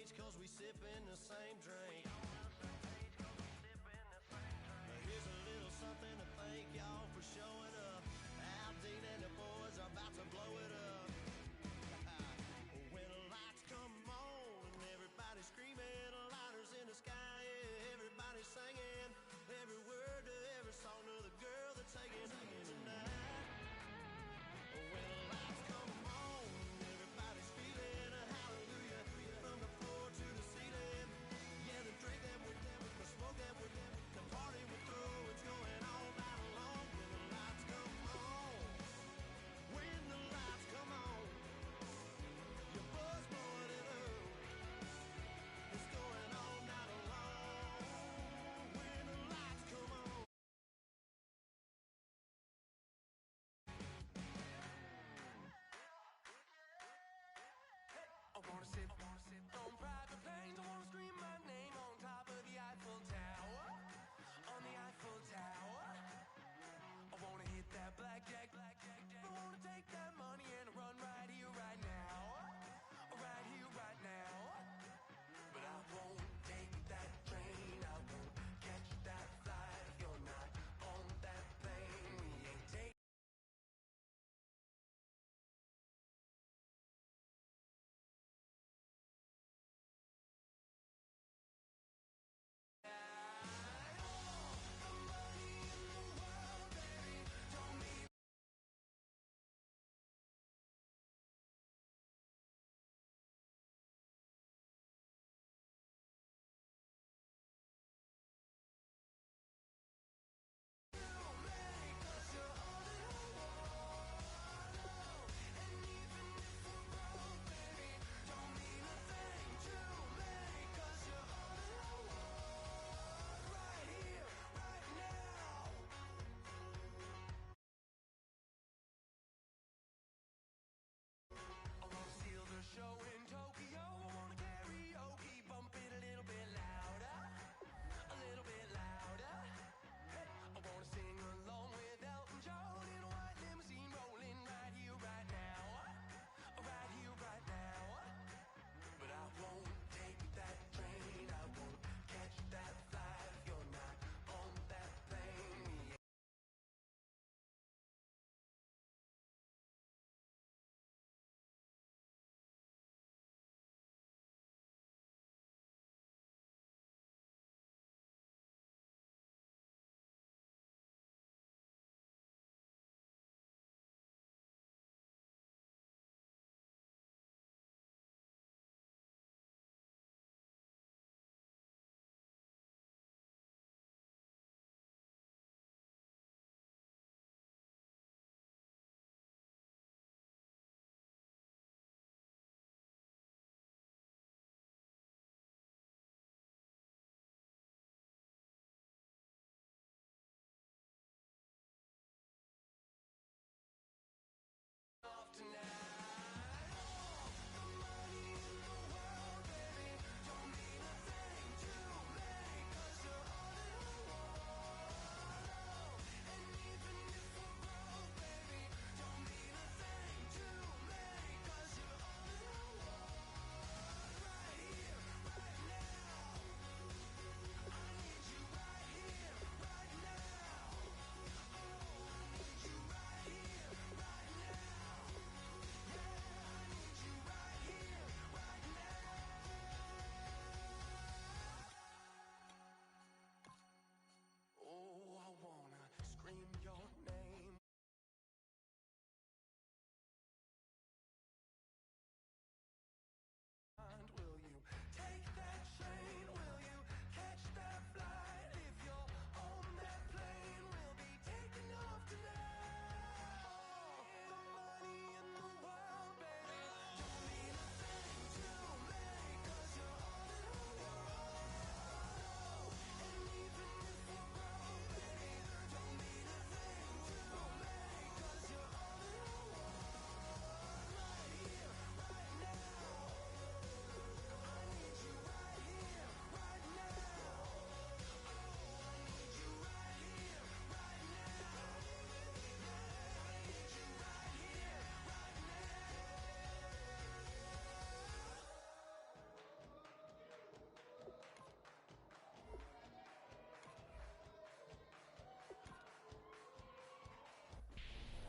page cause we sippin' the same drink. Here's a little something to thank y'all for showing up. Al Dean and the boys are about to blow it up. When the lights come on and everybody's screaming, lighters in the sky, yeah, everybody's singing every word to every song of the girl that's taking tonight. When the lights come on, everybody's feeling a hallelujah from the floor to the ceiling. Yeah, the drink that we're them, the smoke that we're them, the party we're through, it's going all night long. When the lights come on, when the lights come on, your buzz blowing it up. It's going all night long. When the lights come on. I wanna sip on private planes. I wanna scream my name on top of the Eiffel Tower. On the Eiffel Tower. I wanna hit that blackjack. I wanna take that money and run right here, right now. Right here, right now. But I won't take that train. I won't catch that flight. If you're not on that plane, we ain't taking.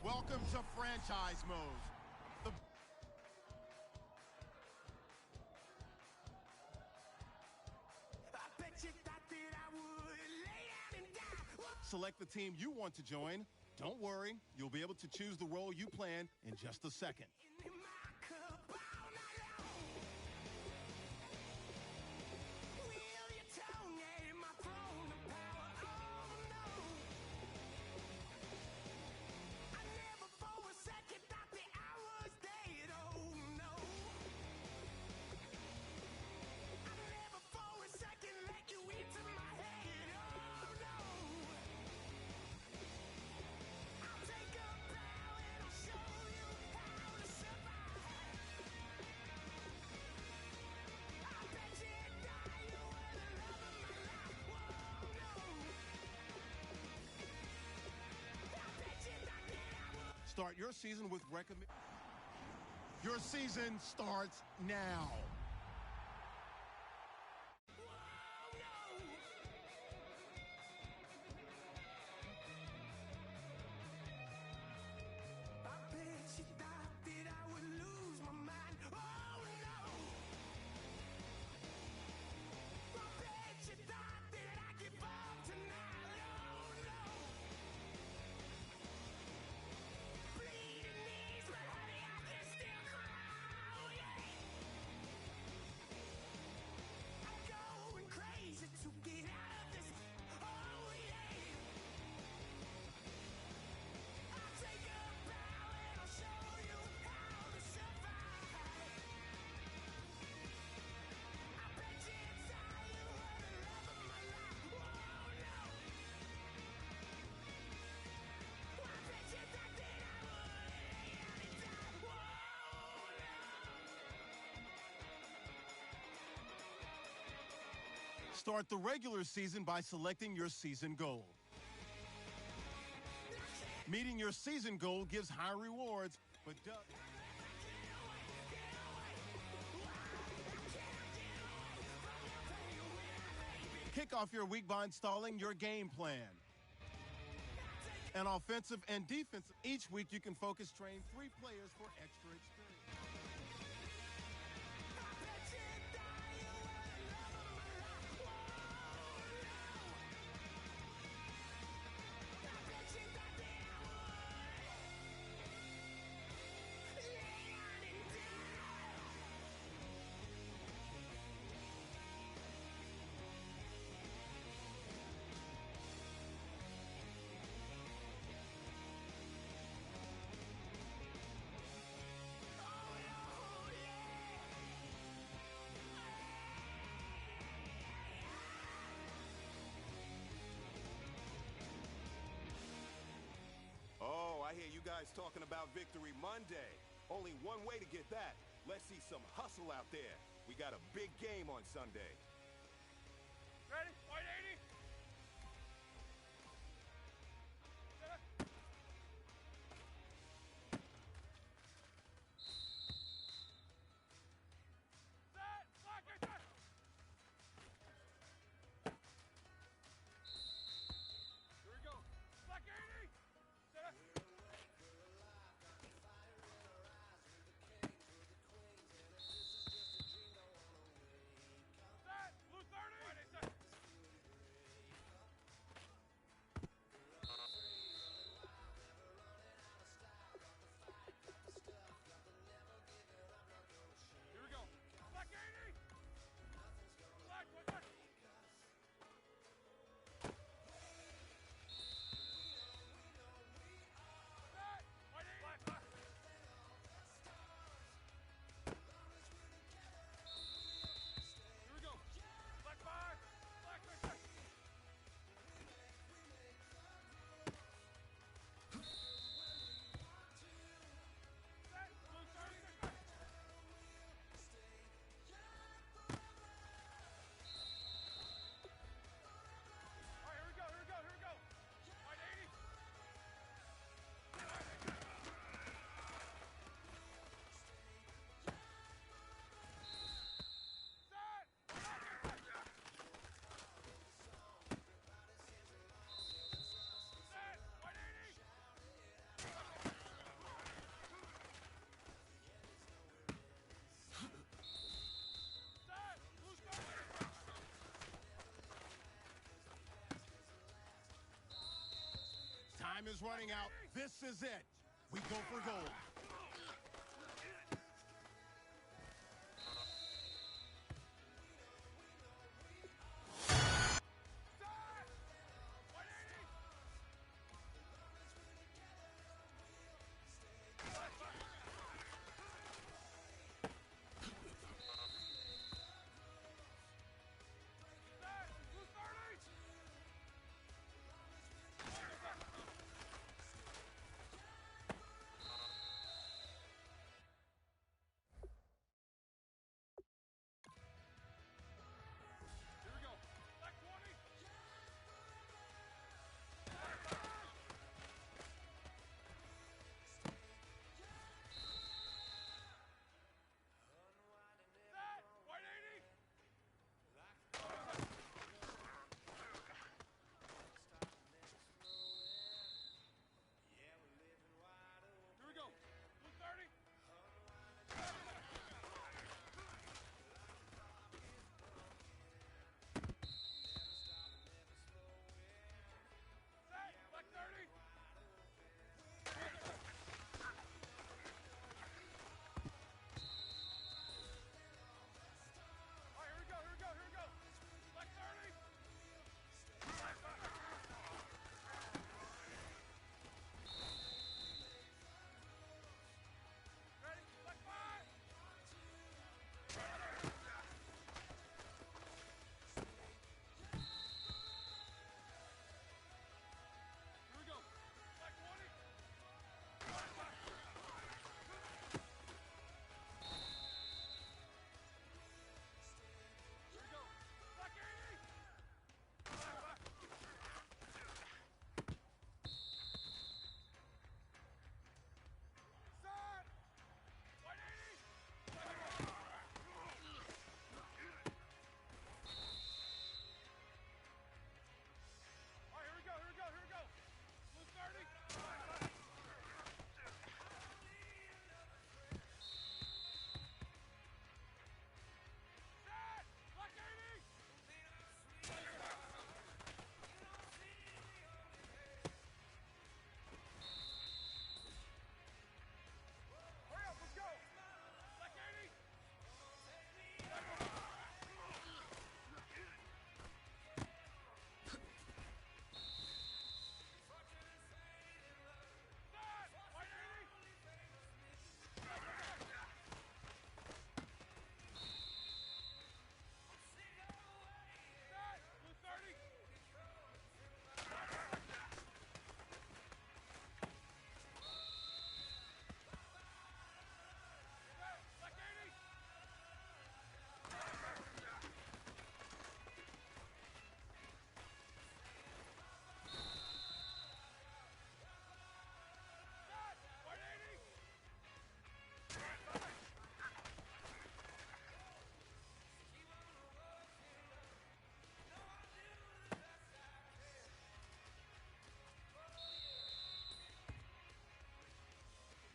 Welcome to franchise mode. I bet you thought that I would lay down and die. Select the team you want to join. Don't worry, you'll be able to choose the role you plan in just a second. In my cup all night long. Wheel your tongue at my throne of power. Oh no. I never for a second thought that I was dead. Oh no. I never for a second let you into my head. Oh no. I'll take a bow and I'll show you how to survive. I bet you die, you were the love of my life. Whoa, no. I bet you thought that I would. Start your season with recommend. Your season starts now. Whoa, no. I bet you thought that I would lose my mind. Oh no. I bet you thought that I'd give up tonight. Oh no. Bleeding knees, but honey, I can still cry. Oh yeah. I'm going crazy to get out of this. Oh yeah. I'll take a bow and I'll show you how to survive. I bet you inside you were the love of my life. Whoa, no. I bet you thought that I would lay down and die. Whoa, no. Start the regular season by selecting your season goal. Meeting your season goal gives high rewards, but kick off your week by installing your game plan. An offensive and defensive. Each week you can focus train 3 players for extra experience. I bet you die, you were the love of my life. Whoa, no. I bet you thought that I would lay down and die. Oh no, yeah. Oh, I hear you guys talking about Victory Monday. Only one way to get that. Let's see some hustle out there. We got a big game on Sunday. Ready? 180. Set. Lock it. Here we go. Black 80. Set. Set. Blue 30. Ready, set. Time is running out. This is it. We go for gold.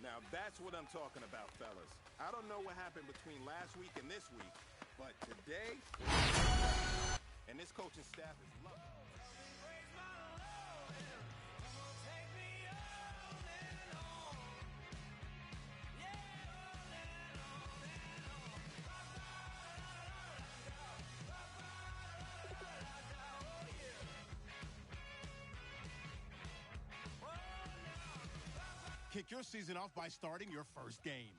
Now that's what I'm talking about, fellas. I don't know what happened between last week and this week, but today, and this coaching staff is loving. Kick your season off by starting your first game.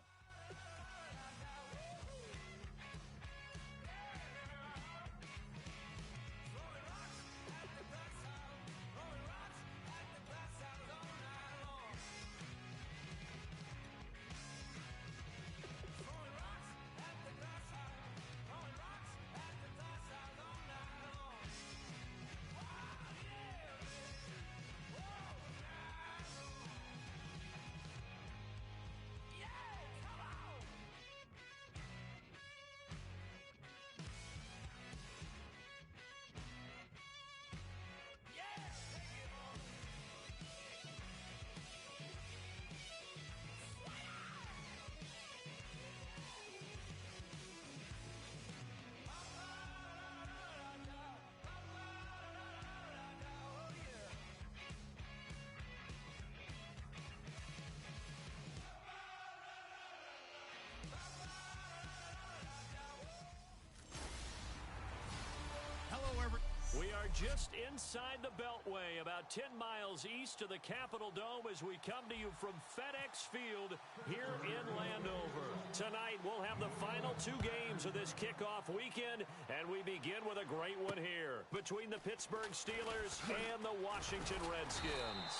just inside the Beltway, about 10 miles east of the Capitol Dome as we come to you from FedEx Field here in Landover. Tonight, we'll have the final 2 games of this kickoff weekend, and we begin with a great one here between the Pittsburgh Steelers and the Washington Redskins.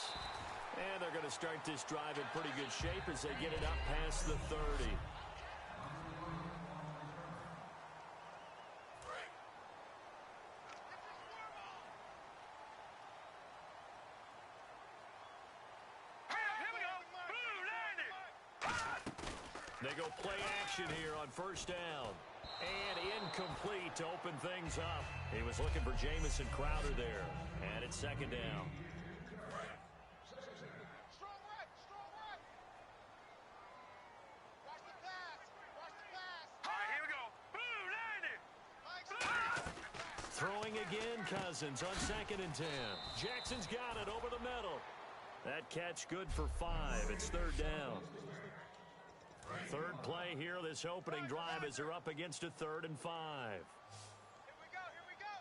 And they're going to start this drive in pretty good shape as they get it up past the 30. They go play action here on first down. And incomplete to open things up. He was looking for Jamison Crowder there. And it's second down. Strong right, strong right. Watch the pass, watch the pass. All right, here we go. Boom, landed. Throwing again, Cousins on 2nd and 10. Jackson's got it over the middle. That catch good for 5. It's third down. Third play here, this opening drive as they're up against a 3rd and 5. Here we go, here we go.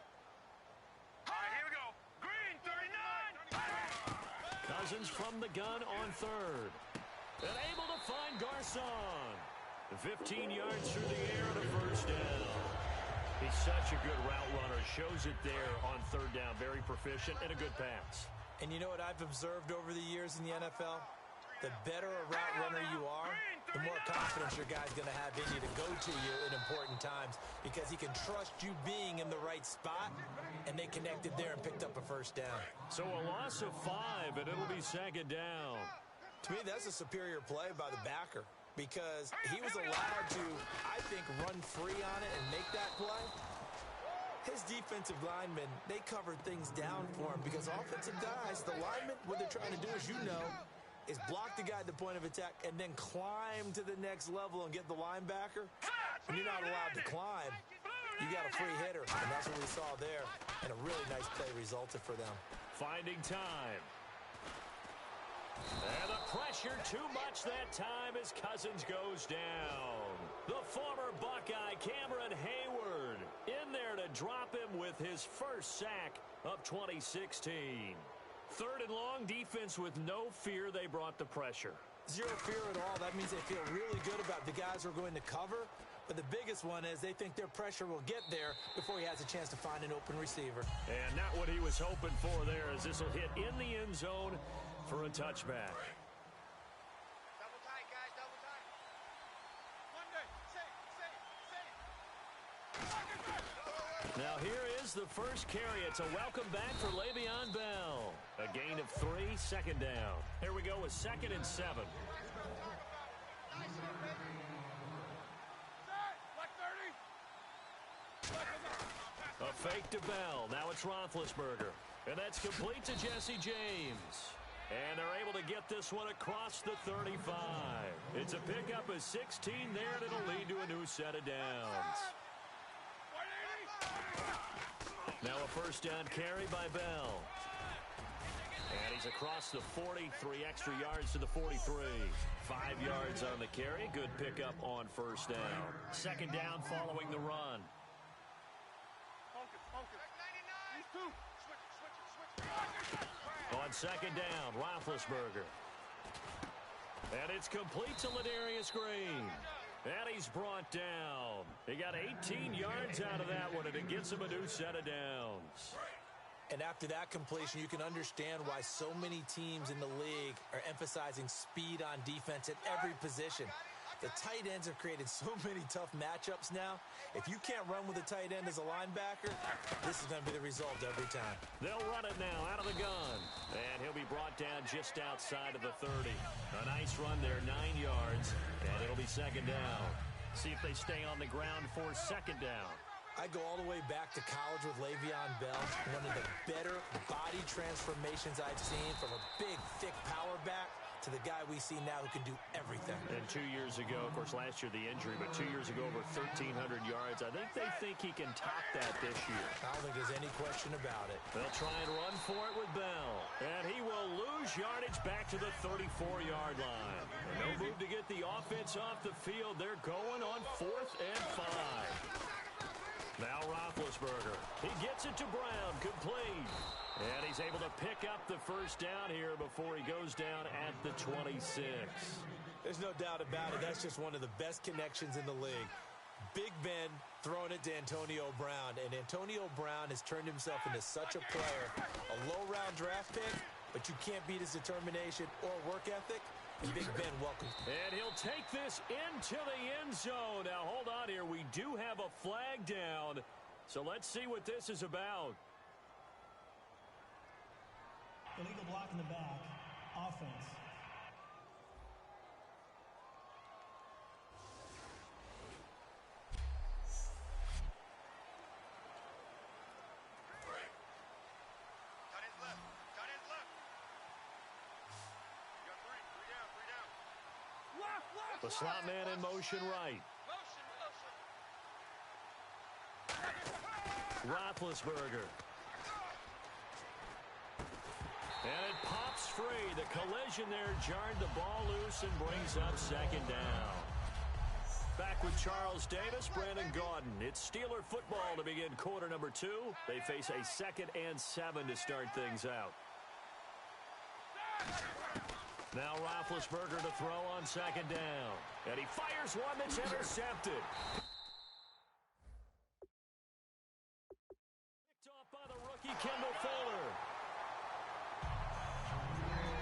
All right, here we go. Green, 39. Cousins from the gun on 3rd. And able to find Garcon. 15 yards through the air and a first down. He's such a good route runner. Shows it there on 3rd down. Very proficient and a good pass. And you know what I've observed over the years in the NFL? The better a route runner you are, the more confidence your guy's going to have in you to go to you in important times because he can trust you being in the right spot, and they connected there and picked up a first down. So a loss of 5, and it'll be second down. To me, that's a superior play by the backer because he was allowed to, I think, run free on it and make that play. His defensive linemen, they covered things down for him because offensive guys, the linemen, what they're trying to do, as you know, is block the guy at the point of attack and then climb to the next level and get the linebacker. When you're not allowed to climb, you got a free hitter, and that's what we saw there. And a really nice play resulted for them. Finding time. And the pressure too much that time as Cousins goes down. The former Buckeye, Cameron Hayward, in there to drop him with his first sack of 2016. 3rd and long, defense with no fear. They brought the pressure. Zero fear at all. That means they feel really good about the guys who are going to cover. But the biggest one is they think their pressure will get there before he has a chance to find an open receiver. And not what he was hoping for there as this will hit in the end zone for a touchback. Double tight, guys, double tight. Monday, safe. Now here is the first carry. It's a welcome back for Le'Veon Bell. A gain of 3, second down. Here we go with 2nd and 7. A fake to Bell. Now it's Roethlisberger. And that's complete to Jesse James. And they're able to get this one across the 35. It's a pickup of 16 there, and it'll lead to a new set of downs. Now a first down carry by Bell. And he's across the 40, 3 extra yards to the 43. 5 yards on the carry. Good pickup on first down. Second down following the run. On second down, Roethlisberger. And it's complete to Ladarius Green. And he's brought down. He got 18 yards out of that one, and it gets him a new set of downs. And after that completion, you can understand why so many teams in the league are emphasizing speed on defense at every position. The tight ends have created so many tough matchups now. If you can't run with a tight end as a linebacker, this is going to be the result every time. They'll run it now out of the gun. And he'll be brought down just outside of the 30. A nice run there, 9 yards. And it'll be second down. See if they stay on the ground for second down. I go all the way back to college with Le'Veon Bell. One of the better body transformations I've seen from a big, thick power back to the guy we see now who can do everything. And 2 years ago, of course, last year the injury, but 2 years ago over 1,300 yards. I think they think he can top that this year. I don't think there's any question about it. They'll try and run for it with Bell. And he will lose yardage back to the 34-yard line. And no move to get the offense off the field. They're going on 4th and 5. Now Roethlisberger. He gets it to Brown, complete. And he's able to pick up the first down here before he goes down at the 26. There's no doubt about it. That's just one of the best connections in the league. Big Ben throwing it to Antonio Brown. And Antonio Brown has turned himself into such a player. A low-round draft pick, but you can't beat his determination or work ethic. And Big Ben welcomes. And he'll take this into the end zone. Now, hold on here. We do have a flag down. So let's see what this is about. Illegal block in the back. Offense. The slot man in motion right. Roethlisberger. And it pops free. The collision there jarred the ball loose and brings up second down. Back with Charles Davis, Brandon Gaudin. It's Steeler football to begin quarter number 2. They face a 2nd and 7 to start things out. Now Roethlisberger to throw on second down. And he fires one that's intercepted. Picked off by the rookie Kendall Fuller.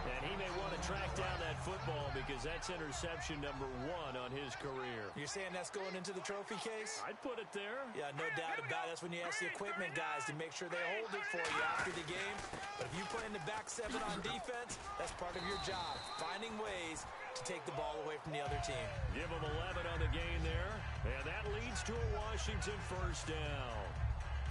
And he may want to track down that football because that's interception number 1 on his career. You're saying that's going into the trophy case? I'd put it there. Yeah, no doubt about it. That's when you ask the equipment guys to make sure they hold it for you after the game. But if you play in the back 7 on defense, that's part of your job, finding ways to take the ball away from the other team. Give them 11 on the gain there, and that leads to a Washington first down.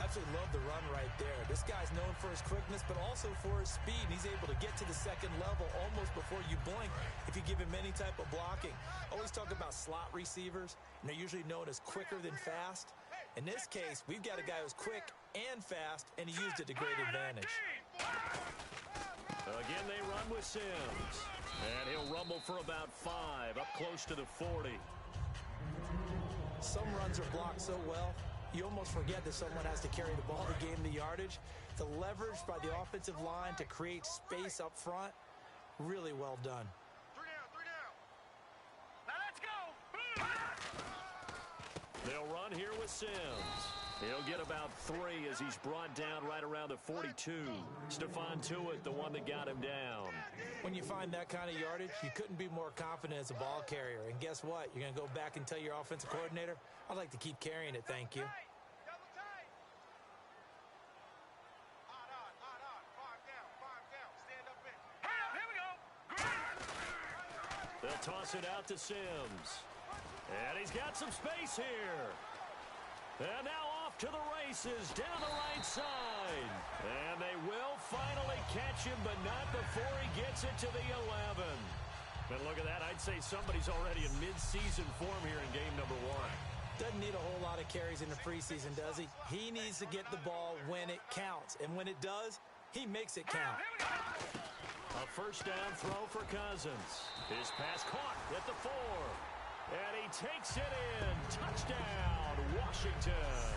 Absolutely love the run right there. This guy's known for his quickness, but also for his speed. And he's able to get to the second level almost before you blink if you give him any type of blocking. Always talk about slot receivers, and they're usually known as quicker than fast. In this case, we've got a guy who's quick and fast, and he used it to great advantage. Again, they run with Sims. And he'll rumble for about 5, up close to the 40. Some runs are blocked so well, you almost forget that someone has to carry the ball to gain the yardage. The leverage by the offensive line to create space up front, really well done. 3 down. Now let's go. They'll run here with Sims. He'll get about 3 as he's brought down right around the 42. Stephon Tuitt, the one that got him down. When you find that kind of yardage, you couldn't be more confident as a ball carrier. And guess what? You're going to go back and tell your offensive coordinator, I'd like to keep carrying it, thank you. Double tight. Hot on. 5 down. Stand up in. Here we go. They'll toss it out to Sims. And he's got some space here. And now off to the races down the right side. And they will finally catch him, but not before he gets it to the 11. And look at that. I'd say somebody's already in mid-season form here in game number 1. Doesn't need a whole lot of carries in the preseason, does he? He needs to get the ball when it counts. And when it does, he makes it count. A first down throw for Cousins. His pass caught at the 4. And he takes it in. Touchdown, Washington.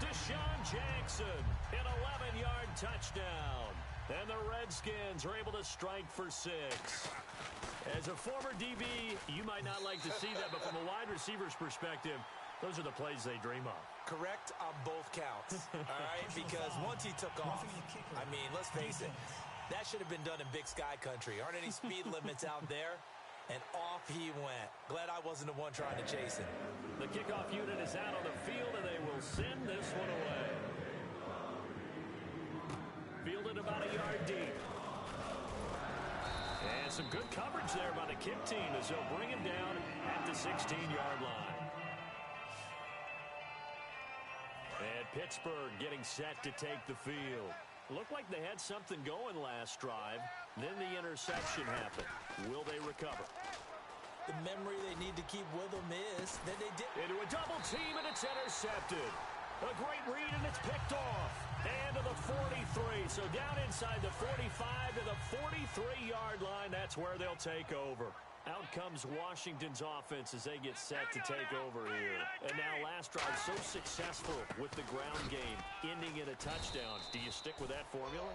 Deshaun Jackson, an 11-yard touchdown. And the Redskins are able to strike for 6. As a former DB, you might not like to see that, but from a wide receiver's perspective, those are the plays they dream of. Correct on both counts, all right? Because once he took off, I mean, let's face it, that should have been done in Big Sky Country. Aren't any speed limits out there? And off he went. Glad I wasn't the one trying to chase him. The kickoff unit is out on the field, and they will send this one away. Fielded about a yard deep. And some good coverage there by the kick team as they'll bring him down at the 16-yard line. And Pittsburgh getting set to take the field. Looked like they had something going last drive. Then the interception happened. Will they recover? The memory they need to keep with them is that they did. Into a double team, and it's intercepted. A great read, and it's picked off. And to the 43. So down inside the 45 to the 43-yard line. That's where they'll take over. Out comes Washington's offense as they get set to take over here. And now last drive so successful with the ground game, ending in a touchdown. Do you stick with that formula?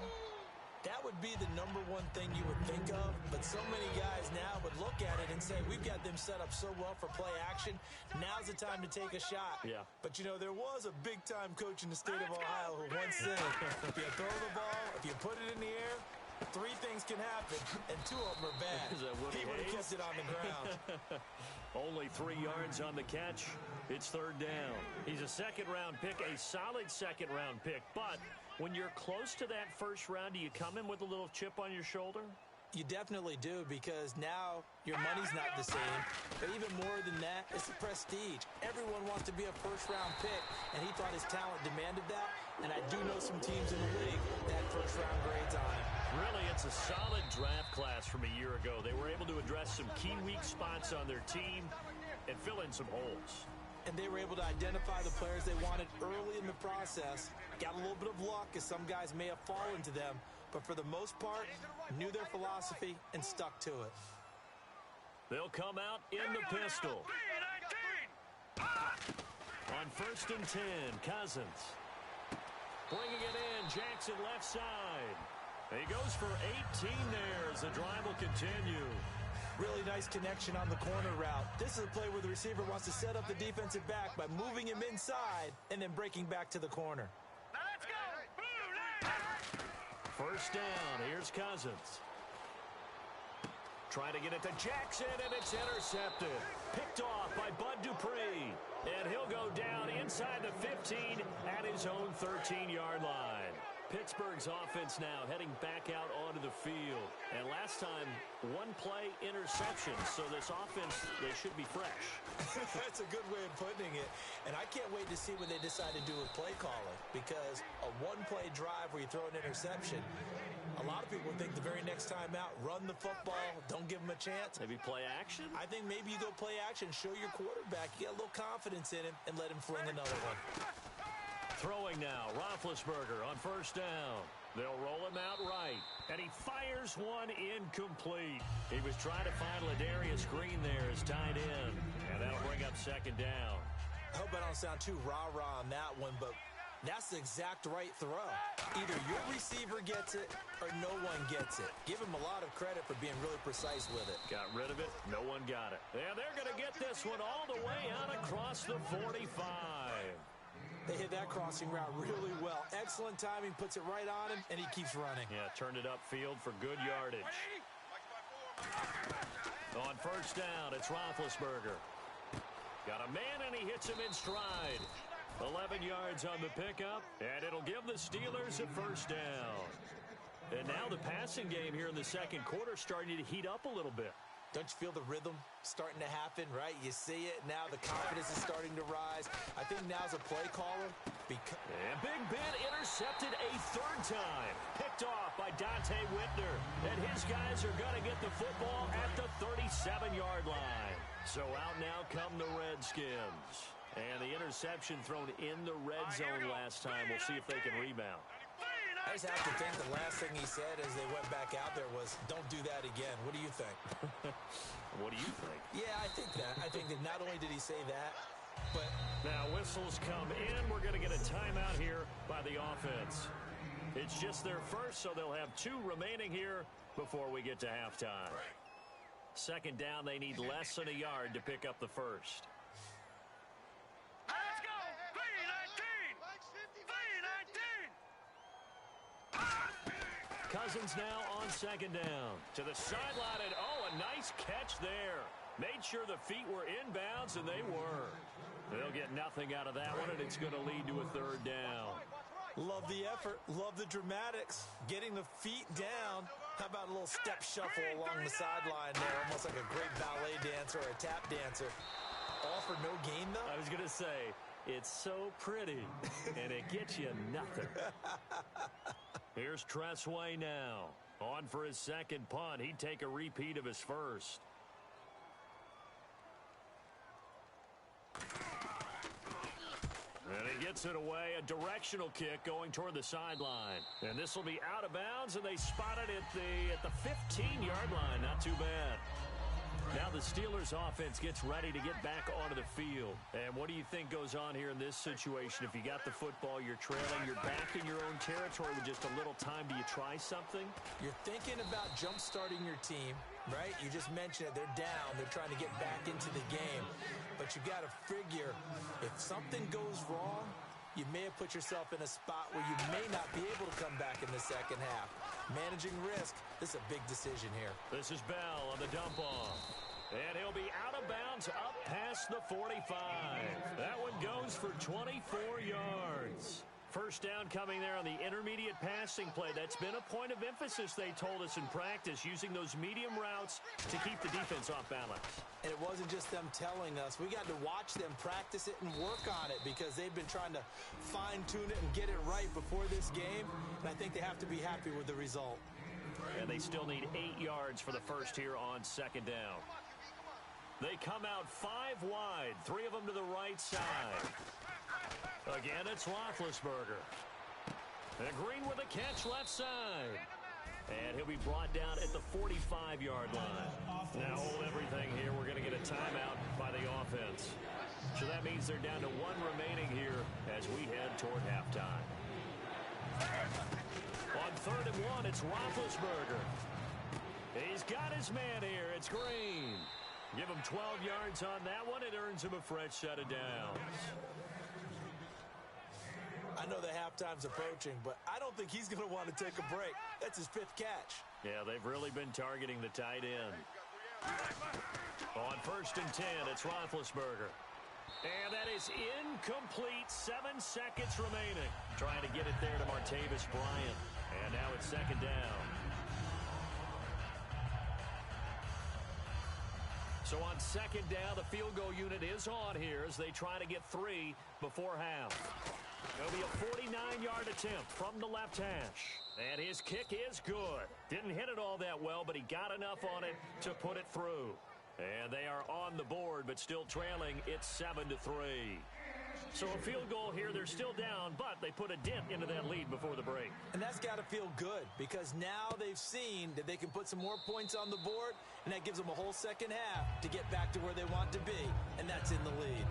That would be the number one thing you would think of, but so many guys now would look at it and say, we've got them set up so well for play action. Now's the time to take a shot. Yeah. But, you know, there was a big-time coach in the state of Ohio who once said, if you throw the ball, if you put it in the air, 3 things can happen, and 2 of them are bad. He would have kept it on the ground. Only 3 yards on the catch. It's 3rd down. He's a second-round pick, a solid second-round pick. But when you're close to that first round, do you come in with a little chip on your shoulder? You definitely do, because now your money's not the same. But even more than that, it's the prestige. Everyone wants to be a first-round pick, and he thought his talent demanded that. And I do know some teams in the league that first-round grades on him. Really, it's a solid draft class from a year ago. They were able to address some key weak spots on their team and fill in some holes. And they were able to identify the players they wanted early in the process. Got a little bit of luck, as some guys may have fallen to them. But for the most part, knew their philosophy and stuck to it. They'll come out in the pistol. On 1st and 10, Cousins. Bringing it in, Jackson left side. He goes for 18 there as the drive will continue. Really nice connection on the corner route. This is a play where the receiver wants to set up the defensive back by moving him inside and then breaking back to the corner. Now let's go. 1st down. Here's Cousins. Trying to get it to Jackson, and it's intercepted. Picked off by Bud Dupree. And he'll go down inside the 15 at his own 13-yard line. Pittsburgh's offense now heading back out onto the field. And last time, 1-play interception. So this offense, they should be fresh. That's a good way of putting it. And I can't wait to see what they decide to do with play calling. Because a 1-play drive where you throw an interception, a lot of people think the very next time out, run the football, don't give him a chance. Maybe play action? I think maybe you go play action, show your quarterback, you get a little confidence in him, and let him fling another one. Throwing now, Roethlisberger on 1st down. They'll roll him out right, and he fires one incomplete. He was trying to find Ladarius Green there as tight end, and that'll bring up 2nd down. I hope I don't sound too rah-rah on that one, but that's the exact right throw. Either your receiver gets it or no one gets it. Give him a lot of credit for being really precise with it. Got rid of it. No one got it. And they're going to get this one all the way out across the 45. They hit that crossing route really well. Excellent timing, puts it right on him, and he keeps running. Yeah, turned it upfield for good yardage. On 1st down, it's Roethlisberger. Got a man, and he hits him in stride. 11 yards on the pickup, and it'll give the Steelers a 1st down. And now the passing game here in the 2nd quarter starting to heat up a little bit. Don't you feel the rhythm starting to happen, right? You see it. Now the confidence is starting to rise. I think now's a play caller. And Big Ben intercepted a 3rd time. Picked off by Dante Whitner. And his guys are going to get the football at the 37-yard line. So out now come the Redskins. And the interception thrown in the red zone last time. We'll see if they can rebound. I just have to think the last thing he said as they went back out there was, don't do that again. What do you think? What do you think? Yeah, I think that. I think that not only did he say that, but... Now whistles come in. We're going to get a timeout here by the offense. It's just their first, so they'll have 2 remaining here before we get to halftime. 2nd down, they need less than a yard to pick up the first. Let's go. 3-19. Cousins now on 2nd down. To the sideline, and a nice catch there. Made sure the feet were inbounds, and they were. They'll get nothing out of that one, and it's going to lead to a 3rd down. Love the effort. Love the dramatics. Getting the feet down. How about a little step shuffle along the sideline there? Almost like a great ballet dancer or a tap dancer. All for no gain, though? I was going to say, it's so pretty, and it gets you nothing. Here's Tressway now. On for his 2nd punt. He'd take a repeat of his first. And he gets it away. A directional kick going toward the sideline. And this will be out of bounds, and they spot it at the 15-yard line. Not too bad. Now the Steelers offense gets ready to get back onto the field. And what do you think goes on here in this situation? If you got the football, you're trailing, you're back in your own territory with just a little time. Do you try something? You're thinking about jump-starting your team, right? You just mentioned it. They're down. They're trying to get back into the game. But you got to figure if something goes wrong, you may have put yourself in a spot where you may not be able to come back in the second half. Managing risk, this is a big decision here. This is Bell on the dump off. And he'll be out of bounds up past the 45. That one goes for 24 yards. First down coming there on the intermediate passing play. That's been a point of emphasis, they told us in practice, using those medium routes to keep the defense off balance. And it wasn't just them telling us. We got to watch them practice it and work on it because they've been trying to fine-tune it and get it right before this game. And I think they have to be happy with the result. And they still need 8 yards for the first here on second down. They come out 5 wide, 3 of them to the right side. Again, it's Roethlisberger. And Green with a catch left side. And he'll be brought down at the 45-yard line. Now hold everything here. We're going to get a timeout by the offense. So that means they're down to 1 remaining here as we head toward halftime. On 3rd and 1, it's Roethlisberger. He's got his man here. It's Green. Give him 12 yards on that one. It earns him a fresh set of downs. I know the halftime's approaching, but I don't think he's going to want to take a break. That's his 5th catch. Yeah, they've really been targeting the tight end. On 1st and 10, it's Roethlisberger. And that is incomplete. 7 seconds remaining. Trying to get it there to Martavis Bryant. And now it's 2nd down. So on 2nd down, the field goal unit is on here as they try to get 3 before half. It'll be a 49-yard attempt from the left hash. And his kick is good. Didn't hit it all that well, but he got enough on it to put it through. And they are on the board, but still trailing. It's 7-3. So a field goal here. They're still down, but they put a dent into that lead before the break. And that's got to feel good because now they've seen that they can put some more points on the board, and that gives them a whole second half to get back to where they want to be, and that's in the lead.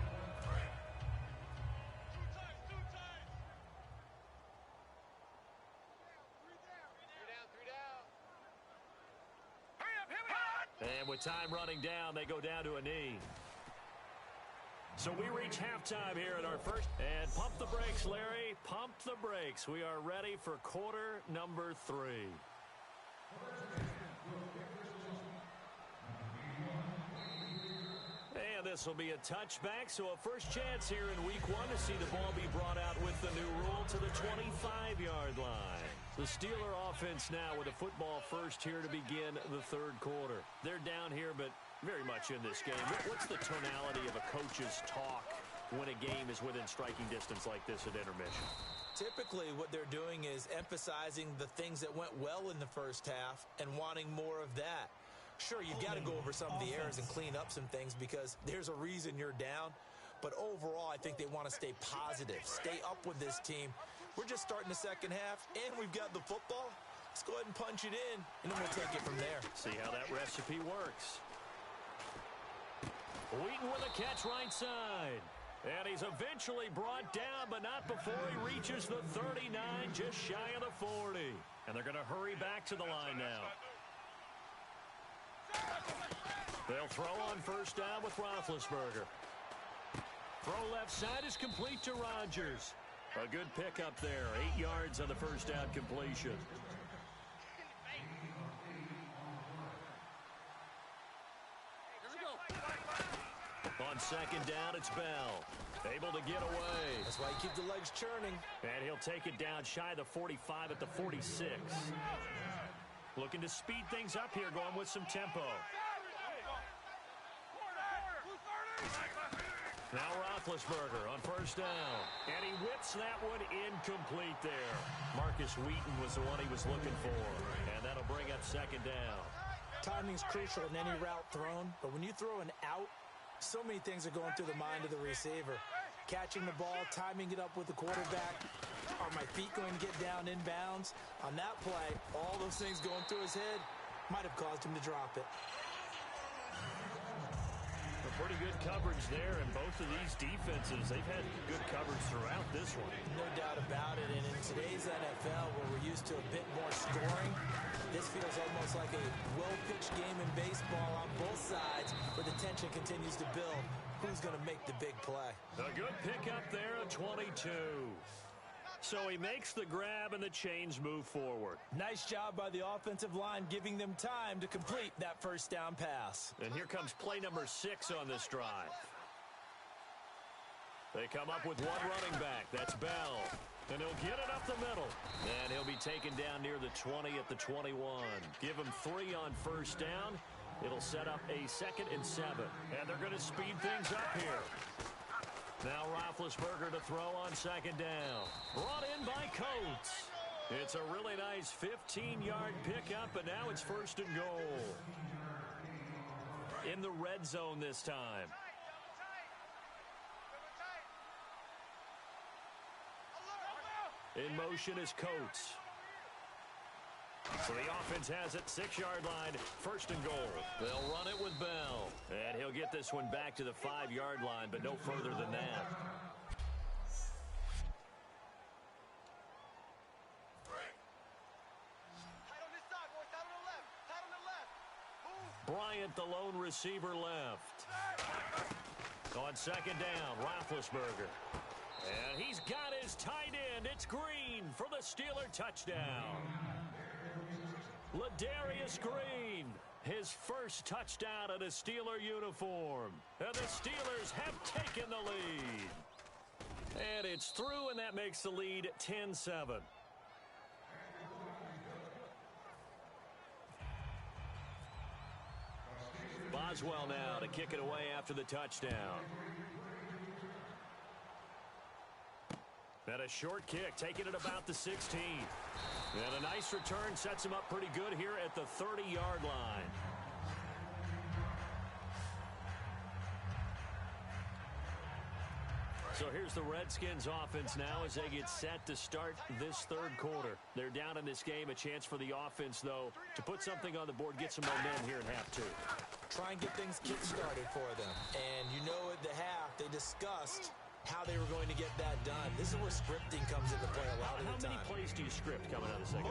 And with time running down, they go down to a knee. So we reach halftime here at our first. And pump the brakes, Larry. Pump the brakes. We are ready for quarter number 3. And this will be a touchback. So a first chance here in week 1 to see the ball be brought out with the new rule to the 25-yard line. The Steeler offense now with a football first here to begin the 3rd quarter. They're down here, but very much in this game. What's the tonality of a coach's talk when a game is within striking distance like this at intermission? Typically, what they're doing is emphasizing the things that went well in the first half and wanting more of that. Sure, you've got to go over some of the errors and clean up some things because there's a reason you're down. But overall, I think they want to stay positive, stay up with this team. We're just starting the second half, and we've got the football. Let's go ahead and punch it in, and then we'll take it from there. See how that recipe works. Wheaton with a catch right side. And he's eventually brought down, but not before he reaches the 39, just shy of the 40. And they're going to hurry back to the line now. They'll throw on first down with Roethlisberger. Throw left side is complete to Rodgers. A good pickup there. 8 yards on the first down completion. On second down, it's Bell. Able to get away. That's why you keep the legs churning. And he'll take it down shy of the 45 at the 46. Looking to speed things up here, going with some tempo. Now Roethlisberger on first down. And he whips that one incomplete there. Marcus Wheaton was the one he was looking for. And that'll bring up second down. Timing's crucial in any route thrown. But when you throw an out, so many things are going through the mind of the receiver. Catching the ball, timing it up with the quarterback. Are my feet going to get down in bounds? On that play, all those things going through his head might have caused him to drop it. good coverage there, and both of these defenses, they've had good coverage throughout this one. No doubt about it, and in today's NFL, where we're used to a bit more scoring, this feels almost like a well-pitched game in baseball on both sides, where the tension continues to build. Who's going to make the big play? A good pickup there, a 22. So he makes the grab, and the chains move forward. Nice job by the offensive line, giving them time to complete that first down pass. And here comes play number 6 on this drive. They come up with one running back. That's Bell. And he'll get it up the middle. And he'll be taken down near the 20 at the 21. Give him 3 on first down. It'll set up a 2nd and 7. And they're going to speed things up here. Now Roethlisberger to throw on 2nd down. Brought in by Coates. It's a really nice 15-yard pickup, and now it's 1st and goal. In the red zone this time. In motion is Coates. So the offense has it, 6-yard line, 1st and goal. They'll run it with Bell. And he'll get this one back to the 5-yard line, but no further than that. Bryant, the lone receiver, left. On 2nd down, Roethlisberger. And he's got his tight end. It's Green for the Steeler touchdown. Ladarius Green, his first touchdown in a Steeler uniform. And the Steelers have taken the lead. And it's through, and that makes the lead 10-7. Boswell now to kick it away after the touchdown. And a short kick, taking it about the 16. And a nice return sets him up pretty good here at the 30-yard line. So here's the Redskins offense now as they get set to start this 3rd quarter. They're down in this game. A chance for the offense, though, to put something on the board, get some momentum here in half 2. Try and get things kick-started for them. And you know at the half, they discussed how they were going to get that done. This is where scripting comes into play a lot of the time. How many plays do you script coming out of the second?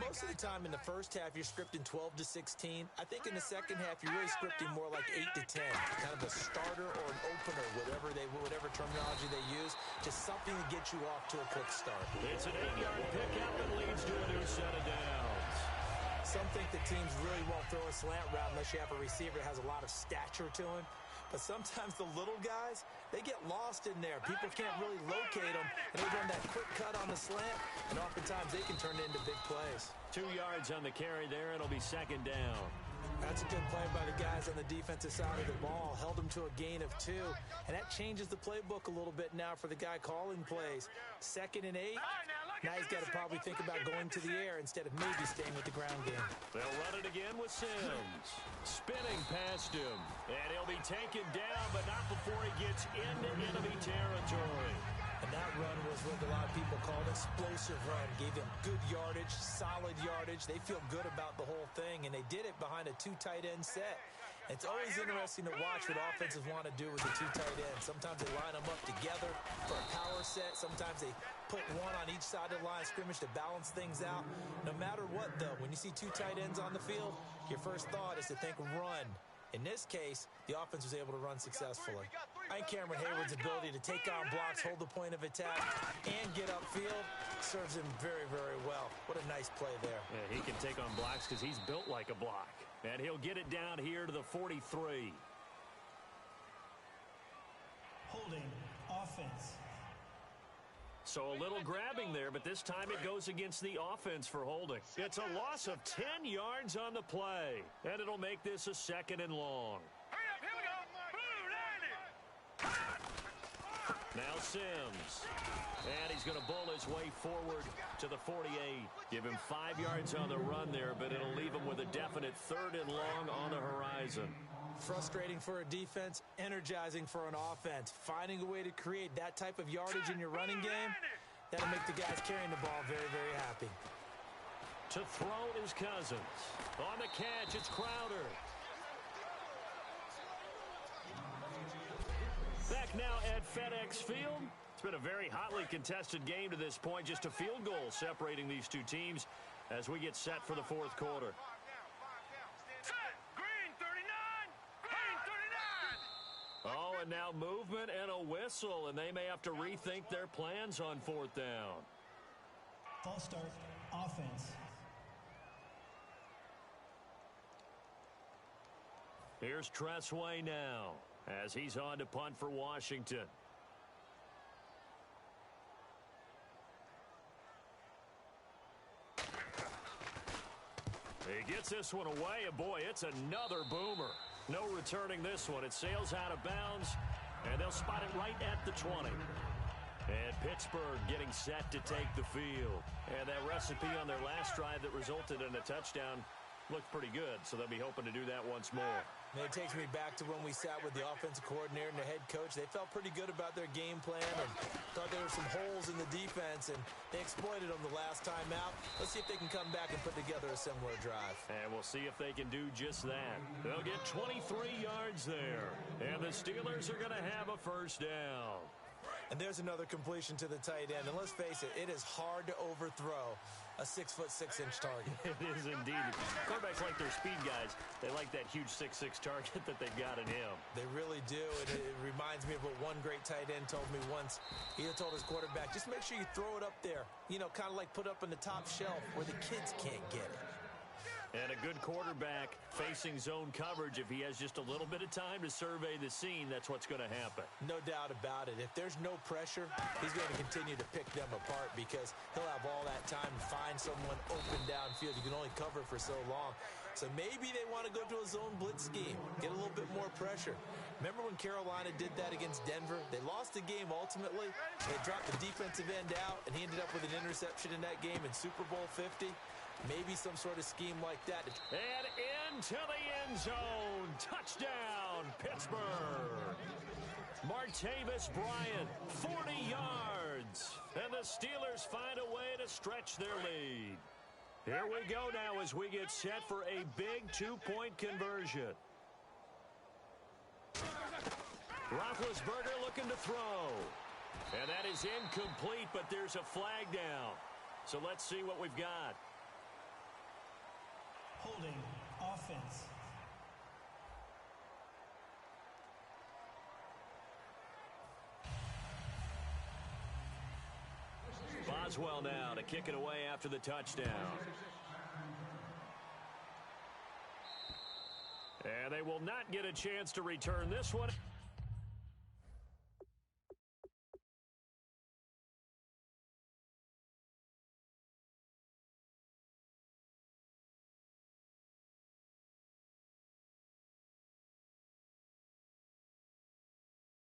Most of the time in the first half, you're scripting 12 to 16. I think in the second half, you're really scripting more like 8 to 10. Kind of a starter or an opener, whatever terminology they use. Just something to get you off to a quick start. It's an 8-yard pickup and leads to a new set of downs. Some think that teams really won't throw a slant route unless you have a receiver that has a lot of stature to him. But sometimes the little guys, they get lost in there. People can't really locate them, and they run that quick cut on the slant, and oftentimes they can turn it into big plays. 2 yards on the carry there. It'll be 2nd down. That's a good play by the guys on the defensive side of the ball. Held them to a gain of 2, and that changes the playbook a little bit now for the guy calling plays. 2nd and 8. Now he's got to probably think about going to the air instead of maybe staying with the ground game. They'll run it again with Sims. Spinning past him. And he'll be taken down, but not before he gets into enemy territory. And that run was what a lot of people called explosive run. Gave them good yardage, solid yardage. They feel good about the whole thing, and they did it behind a 2 tight end set. It's always interesting to watch what offenses want to do with the 2 tight ends. Sometimes they line them up together for a power set. Sometimes they put one on each side of the line of scrimmage to balance things out. No matter what, though, when you see 2 tight ends on the field, your first thought is to think run. In this case, the offense was able to run successfully. I think Cameron Hayward's ability to take on blocks, hold the point of attack, and get upfield serves him very, very well. What a nice play there. Yeah, he can take on blocks because he's built like a block. And he'll get it down here to the 43. Holding offense. So a little grabbing there, but this time it goes against the offense for holding. It's a loss of 10 yards on the play, and it'll make this a 2nd and long. Hurry up, here we go. Now Sims. And he's going to bull his way forward to the 48. Give him 5 yards on the run there, but it'll leave him with a definite 3rd and long on the horizon. Frustrating for a defense, energizing for an offense. Finding a way to create that type of yardage in your running game, that'll make the guys carrying the ball very, very happy. To throw is Cousins. On the catch, it's Crowder. FedEx Field. It's been a very hotly contested game to this point. Just a field goal separating these two teams as we get set for the fourth quarter. Set. Green 39. Green 39. Oh, and now movement and a whistle, and they may have to rethink their plans on fourth down. False start, offense. Here's Tressway now as he's on to punt for Washington. He gets this one away, and boy, it's another boomer. No returning this one. It sails out of bounds, and they'll spot it right at the 20. And Pittsburgh getting set to take the field. And that recipe on their last drive that resulted in a touchdown looked pretty good, so they'll be hoping to do that once more. And it takes me back to when we sat with the offensive coordinator and the head coach. They felt pretty good about their game plan and thought there were some holes in the defense, and they exploited them the last time out. Let's see if they can come back and put together a similar drive. And we'll see if they can do just that. They'll get 23 yards there, and the Steelers are going to have a first down. And there's another completion to the tight end. And let's face it, it is hard to overthrow a 6'6" target. It is indeed. Quarterbacks like their speed guys. They like that huge 6'6" target that they've got in him. They really do. And it reminds me of what one great tight end told me once. He told his quarterback, just make sure you throw it up there. You know, kind of like put up on the top shelf where the kids can't get it. And a good quarterback facing zone coverage, if he has just a little bit of time to survey the scene, that's what's going to happen. No doubt about it. If there's no pressure, he's going to continue to pick them apart because he'll have all that time to find someone open downfield. You can only cover for so long. So maybe they want to go to a zone blitz scheme, get a little bit more pressure. Remember when Carolina did that against Denver? They lost the game ultimately. They dropped the defensive end out, and he ended up with an interception in that game in Super Bowl 50. Maybe some sort of scheme like that. And into the end zone. Touchdown, Pittsburgh. Martavis Bryant, 40 yards. And the Steelers find a way to stretch their lead. Here we go now as we get set for a big two-point conversion. Roethlisberger looking to throw. And that is incomplete, but there's a flag down. So let's see what we've got. Holding, offense. Boswell now to kick it away after the touchdown. And they will not get a chance to return this one.